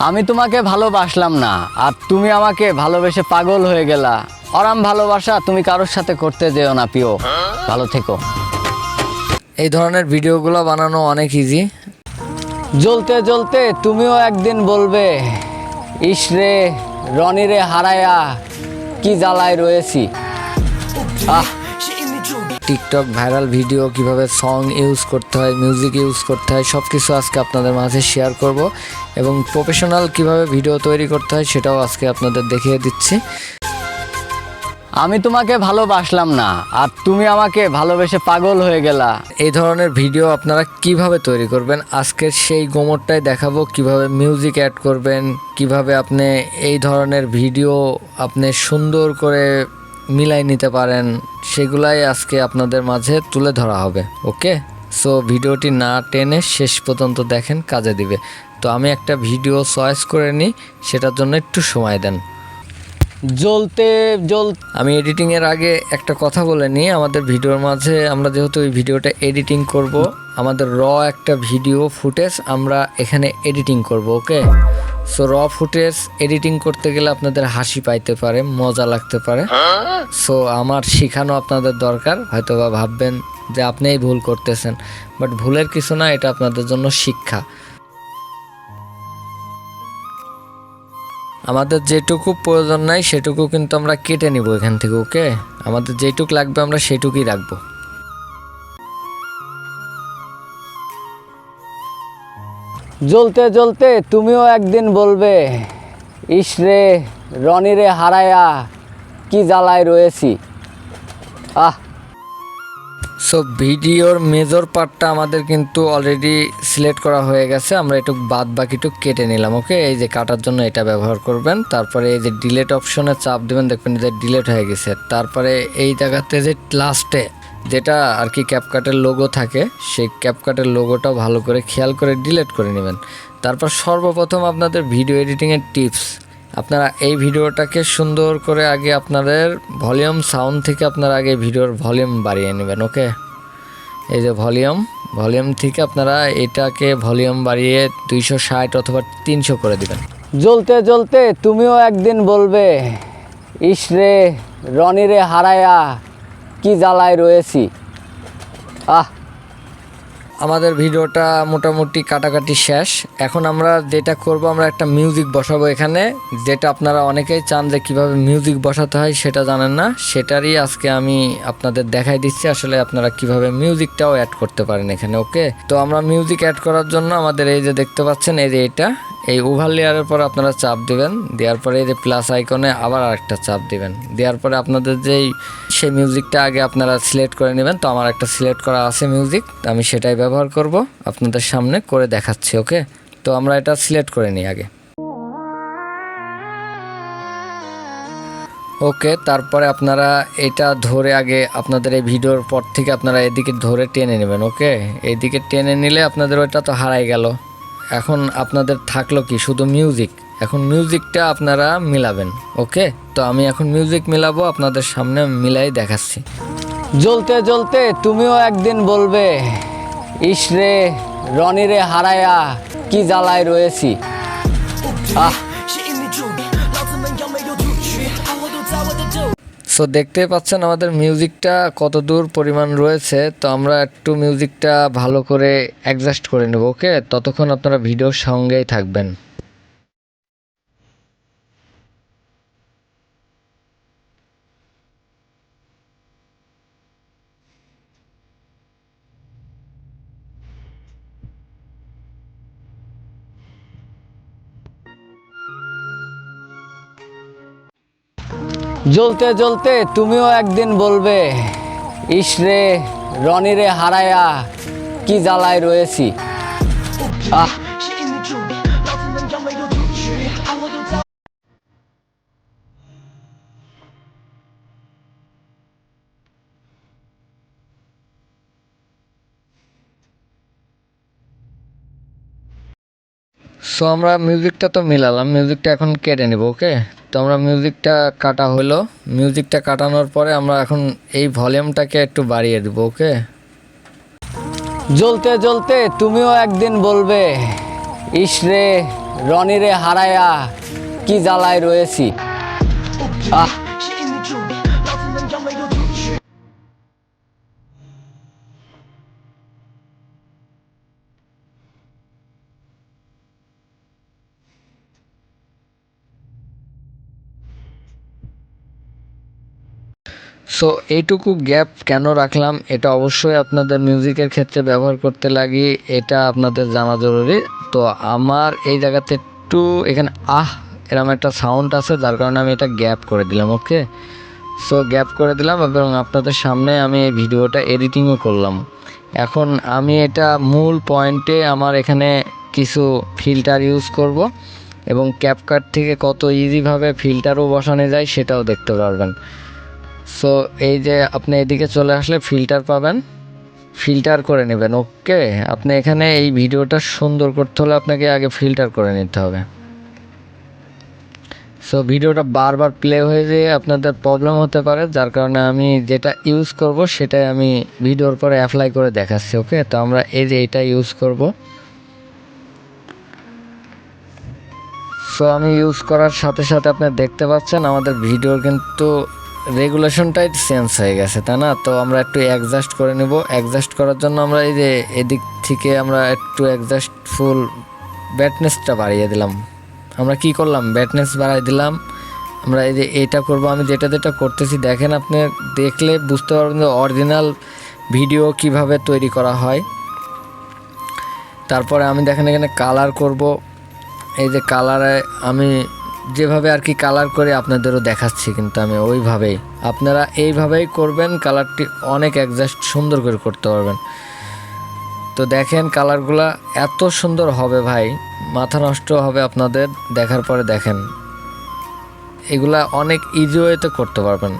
আমি তোমাকে ভালোবাসলাম না আর তুমি আমাকে ভালোবেসে পাগল হয়ে গেলা। আরাম ভালোবাসা তুমি কারোর সাথে করতে যেও না প্রিয়। ভালো থেকো। এই ধরনের ভিডিওগুলো বানানো অনেক ইজি। জ্বলতে জ্বলতে তুমিও একদিন বলবে, ইসরে রনিরে হারায়া কি জ্বালায় রয়েছি। টিকটক ভাইরাল ভিডিও কিভাবে সং ইউজ করতে হয়, মিউজিক ইউজ করতে হয়, সব কিছু আজকে আপনাদের মাঝে শেয়ার করব এবং প্রফেশনাল কিভাবে ভিডিও তৈরি করতে হয় সেটাও আজকে আপনাদের দেখিয়ে দিচ্ছি। আমি তোমাকে ভালোবাসলাম না আর তুমি আমাকে ভালোবেসে পাগল হয়ে গেলা। এই ধরনের ভিডিও আপনারা কিভাবে তৈরি করবেন আজকের সেই গোমরটাই দেখাবো। কিভাবে মিউজিক অ্যাড করবেন, কিভাবে আপনি এই ধরনের ভিডিও আপনি সুন্দর করে মিলাই নিতে পারেন, সেগুলাই আজকে আপনাদের মাঝে তুলে ধরা হবে। ওকে, সো ভিডিওটি না টেনে শেষ পর্যন্ত দেখেন, কাজে দিবে। তো আমি একটা ভিডিও চয়েস করে নিই, সেটার জন্য একটু সময় দেন। আমি এডিটিংয়ের আগে একটা কথা বলে নিই, আমাদের ভিডিওর মাঝে আমরা যেহেতু এই ভিডিওটা এডিটিং করব, আমাদের একটা ভিডিও ফুটেজ আমরা এখানে এডিটিং করব। ওকে, সো ফুটেজ এডিটিং করতে গেলে আপনাদের হাসি পাইতে পারে, মজা লাগতে পারে। সো আমার শেখানো আপনাদের দরকার। হয়তো বা ভাববেন যে আপনিই ভুল করতেছেন, বাট ভুলের কিছু না, এটা আপনাদের জন্য শিক্ষা। আমাদের যেটুকু প্রয়োজন নাই সেটুকু কিন্তু আমরা কেটে নিব এখান থেকে। ওকে, আমাদের যেটুকু লাগবে আমরা সেটুকুই রাখবো। জ্বলতে জ্বলতে তুমিও একদিন বলবে, ইসরে রনিরে হারায়া কি জ্বালায় রয়েছি। সো ভিডিওর মেজর পার্টটা আমাদের কিন্তু অলরেডি সিলেক্ট করা হয়ে গেছে, আমরা একটু বাদ বাকিটুকু কেটে নিলাম। ওকে, এই যে কাটার জন্য এটা ব্যবহার করবেন। তারপরে এই যে ডিলেট অপশনে চাপ দেবেন, দেখবেন যে ডিলেট হয়ে গেছে। তারপরে এই জায়গাতে যে লাস্টে যেটা আর কি ক্যাপকাটের লোগো থাকে, সেই ক্যাপকাটের লোগোটাও ভালো করে খেয়াল করে ডিলেট করে নেবেন। তারপর সর্বপ্রথম আপনাদের ভিডিও এডিটিংয়ের টিপস, আপনারা এই ভিডিওটাকে সুন্দর করে আগে আপনাদের ভলিউম সাউন্ড থেকে আপনারা আগে ভিডিওর ভলিউম বাড়িয়ে নেবেন। ওকে, এই যে ভলিউম থেকে আপনারা এটাকে ভলিউম বাড়িয়ে 260 অথবা 300 করে দিবেন। জ্বলতে জ্বলতে তুমিও একদিন বলবে, ইসরে রনিরে হারায়া কি জ্বালায় রয়েছি। আমাদের ভিডিওটা মোটামুটি কাটাকাটি শেষ। এখন আমরা যেটা করব, আমরা একটা মিউজিক বসাবো এখানে, যেটা আপনারা অনেকেই চান যে কিভাবে মিউজিক বসাতে হয় সেটা জানেন না, সেটারই আজকে আমি আপনাদের দেখাই দিচ্ছি আসলে আপনারা কিভাবে মিউজিকটাও অ্যাড করতে পারেন এখানে। ওকে, তো আমরা মিউজিক অ্যাড করার জন্য আমাদের এই যে দেখতে পাচ্ছেন, এই যে এটা এই ওভার লেয়ারের পর আপনারা চাপ দিবেন, দেওয়ার পরে এই যে প্লাস আইকনে আবার আরেকটা চাপ দিবেন, দেওয়ার পরে আপনাদের সেই মিউজিকটা আগে আপনারা সিলেক্ট করে নেবেন। তো আমার একটা সিলেক্ট করা আছে মিউজিক, আমি সেটাই ব্যবহার করব, আপনাদের সামনে করে দেখাচ্ছি। ওকে, তো আমরা এটা সিলেক্ট করে নিই আগে। ওকে, তারপরে আপনারা এটা ধরে আগে আপনাদের এই ভিডিওর পর থেকে আপনারা এদিকে ধরে টেনে নেবেন। ওকে, এইদিকে টেনে নিলে আপনাদের ওইটা তো হারাই গেল। এখন আপনাদের থাকলো কি, শুধু মিউজিক। এখন মিউজিকটা আপনারা মিলাবেন। ওকে, তো আমি এখন মিউজিক মিলাবো, আপনাদের সামনে মিলাই দেখাচ্ছি। জ্বলতে জ্বলতে তুমিও একদিন বলবে, ইসরে রনিরে হারায়া কি জ্বালায় রয়েছি। সো দেখতে পাচ্ছেন আমাদের মিউজিকটা কত দূর পরিমাণ রয়েছে। তো আমরা একটু মিউজিকটা ভালো করে অ্যাডজাস্ট করে নেব। ওকে, ততক্ষণ আপনারা ভিডিওর সঙ্গেই থাকবেন। জ্বলতে জ্বলতে তুমিও একদিন বলবে, ইসরে রনিরে হারায়া কি জ্বালায় রয়েছি। সো আমরা মিউজিকটা তো মিলালাম, মিউজিকটা এখন কেটে নেব। ওকে, তো আমরা মিউজিকটা কাটা হলো, মিউজিকটা কাটানোর পরে আমরা এখন এই ভলিউমটাকে একটু বাড়িয়ে দেবো। ওকে, জ্বলতে জ্বলতে তুমিও একদিন বলবে, ইসরে রনিরে হারায়া কি জ্বালায় রয়েছি। আহ সো এইটুকু গ্যাপ কেন রাখলাম এটা অবশ্যই আপনাদের মিউজিকের ক্ষেত্রে ব্যবহার করতে লাগি, এটা আপনাদের জানা জরুরি। তো আমার এই জায়গাতে একটু এখানে এরকম একটা সাউন্ড আছে, যার কারণে আমি এটা গ্যাপ করে দিলাম। ওকে, সো গ্যাপ করে দিলাম এবং আপনাদের সামনে আমি এই ভিডিওটা এডিটিংও করলাম। এখন আমি এটা মূল পয়েন্টে আমার এখানে কিছু ফিল্টার ইউজ করব এবং ক্যাপকাট থেকে কত ইজিভাবে ফিল্টারও বসানো যায় সেটাও দেখতে পারবেন। সো এই যে আপনি এদিকে চলে আসলে ফিল্টার পাবেন, ফিল্টার করে নেবেন। ওকে, আপনি এখানে এই ভিডিওটা সুন্দর করতে হলে আপনাকে আগে ফিল্টার করে নিতে হবে। সো ভিডিওটা বারবার প্লে হয়ে যেয়ে আপনাদের প্রবলেম হতে পারে, যার কারণে আমি যেটা ইউজ করব সেটাই আমি ভিডিওর পরে অ্যাপ্লাই করে দেখাচ্ছি। ওকে, তো আমরা এই যে এটা ইউজ করব। সো আমি ইউজ করার সাথে সাথে আপনি দেখতে পাচ্ছেন আমাদের ভিডিওর কিন্তু রেগুলেশনটাই চেঞ্জ হয়ে গেছে, তাই না? তো আমরা একটু অ্যাডজাস্ট করে নেব। অ্যাডজাস্ট করার জন্য আমরা এই যে এদিক থেকে আমরা একটু অ্যাডজাস্ট ফুল ব্রাইটনেসটা বাড়িয়ে দিলাম। আমরা কি করলাম, ব্রাইটনেস বাড়াই দিলাম। আমরা এই যে এটা করব, আমি যেটা যেটা করতেছি দেখেন, আপনি দেখলে বুঝতে পারবেন যে অরিজিনাল ভিডিও কিভাবে তৈরি করা হয়। তারপরে আমি দেখেন এখানে কালার করব। এই যে কালারে আমি যেভাবে আর কি কালার করে আপনাদেরও দেখাচ্ছি, কিন্তু আমি ওইভাবেই, আপনারা এইভাবেই করবেন, কালারটি অনেক অ্যাডজাস্ট সুন্দর করে করতে পারবেন। তো দেখেন কালারগুলা এত সুন্দর হবে ভাই, মাথা নষ্ট হবে আপনাদের দেখার পরে। দেখেন এগুলা অনেক ইজি ওয়েতে করতে পারবেন।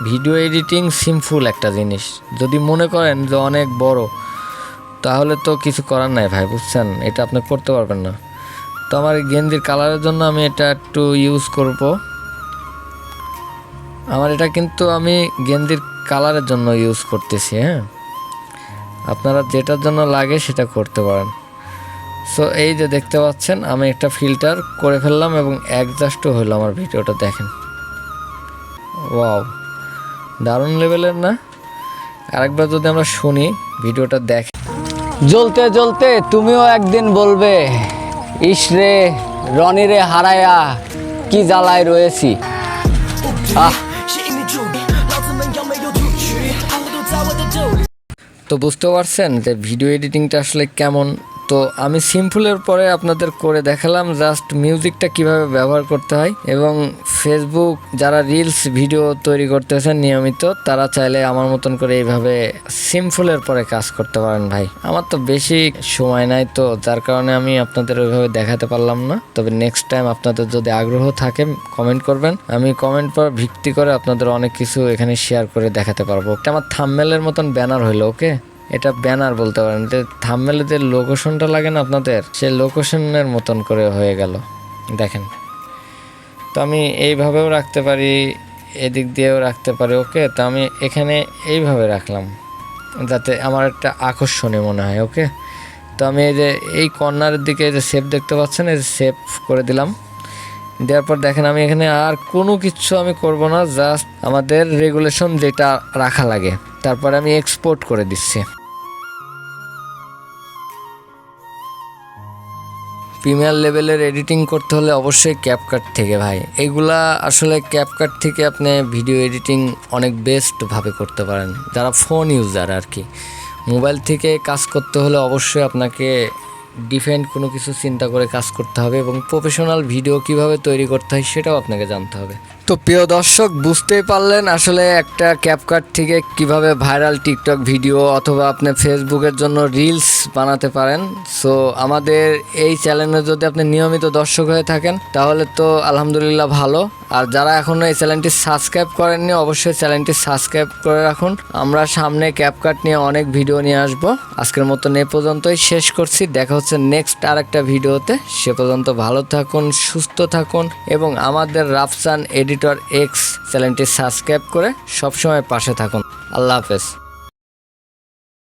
ভিডিও এডিটিং সিম্পল একটা জিনিস, যদি মনে করেন যে অনেক বড়, তাহলে তো কিছু করার নাই ভাই, বুঝছেন? এটা আপনি করতে পারবেন না। তো আমার গেঞ্জির কালারের জন্য আমি এটা একটু ইউজ করব। আমার এটা কিন্তু আমি গেঞ্জির কালারের জন্য ইউজ করতেছি। হ্যাঁ, আপনারা যেটার জন্য লাগে সেটা করতে পারেন। সো এই যে দেখতে পাচ্ছেন আমি একটা ফিল্টার করে ফেললাম এবং অ্যাডজাস্টও হলো আমার ভিডিওটা। দেখেন, ওয়াও, দারুণ লেভেলের না? আরেকবার যদি আমরা শুনি ভিডিওটা দেখেন। জ্বলতে জ্বলতে তুমিও একদিন বলবে, ইসরে রনিরে হারায়া কি জ্বালায় রয়েছি। আহ তো বুঝতে পারছেন যে ভিডিও এডিটিংটা আসলে কেমন। তো আমি সিম্পলের পরে আপনাদের করে দেখালাম জাস্ট মিউজিকটা কিভাবে ব্যবহার করতে হয়। এবং ফেসবুক যারা রিলস ভিডিও তৈরি করতেছেন নিয়মিত, তারা চাইলে আমার মতন করে এইভাবে সিম্পলের পরে কাজ করতে পারেন ভাই। আমার তো বেশি সময় নাই, তো যার কারণে আমি আপনাদের ওইভাবে দেখাতে পারলাম না। তবে নেক্সট টাইম আপনাদের যদি আগ্রহ থাকে কমেন্ট করবেন, আমি কমেন্ট পর ভিত্তি করে আপনাদের অনেক কিছু এখানে শেয়ার করে দেখাতে পারবো। এটা আমার থাম্বনেলের মতন ব্যানার হইলো। ওকে, এটা ব্যানার বলতে পারেন, যে থাম্বনেলে যে লোকেশনটা লাগে না আপনাদের, সেই লোকেশনের মতন করে হয়ে গেল। দেখেন, তো আমি এইভাবেও রাখতে পারি, এদিক দিয়েও রাখতে পারি। ওকে, তো আমি এখানে এইভাবে রাখলাম যাতে আমার একটা আকর্ষণীয় মনে হয়। ওকে, তো আমি এই যে এই কর্নারের দিকে যে সেভ দেখতে পাচ্ছেন, এই যে সেভ করে দিলাম। দেওয়ার পর দেখেন আমি এখানে আর কোনো কিছু আমি করব না, জাস্ট আমাদের রেগুলেশন যেটা রাখা লাগে, তারপরে আমি এক্সপোর্ট করে দিচ্ছি। প্রিমিয়ার লেভেলের এডিটিং করতে হলে অবশ্যই ক্যাপকাট থেকে ভাই, এগুলা আসলে ক্যাপকাট থেকে আপনি ভিডিও এডিটিং অনেক বেস্টভাবে করতে পারেন যারা ফোন ইউজার আর কি। মোবাইল থেকে কাজ করতে হলে অবশ্যই আপনাকে ডিফারেন্ট কোনো কিছু চিন্তা করে কাজ করতে হবে এবং প্রফেশনাল ভিডিও কিভাবে তৈরি করতে হয় সেটাও আপনাকে জানতে হবে। তো প্রিয় দর্শক, বুঝতেই পারলেন আসলে একটা ক্যাপকাট থেকে কিভাবে ভাইরাল টিকটক ভিডিও অথবা আপনি ফেসবুকের জন্য রিলস বানাতে পারেন। সো আমাদের এই চ্যানেলে যদি আপনি নিয়মিত দর্শক হয়ে থাকেন তাহলে তো আলহামদুলিল্লাহ ভালো। আর যারা এখনও এই চ্যানেলটি সাবস্ক্রাইব করেননি অবশ্যই চ্যানেলটি সাবস্ক্রাইব করে রাখুন। আমরা সামনে ক্যাপকাট নিয়ে অনেক ভিডিও নিয়ে আসবো। আজকের মতন এ পর্যন্তই শেষ করছি, দেখা হচ্ছে নেক্সট আরেকটা ভিডিওতে। সে পর্যন্ত ভালো থাকুন, সুস্থ থাকুন এবং আমাদের রাফসান এডিটর এক্স চ্যানেলটি সাবস্ক্রাইব করে সবসময় পাশে থাকুন। আল্লাহ হাফেজ।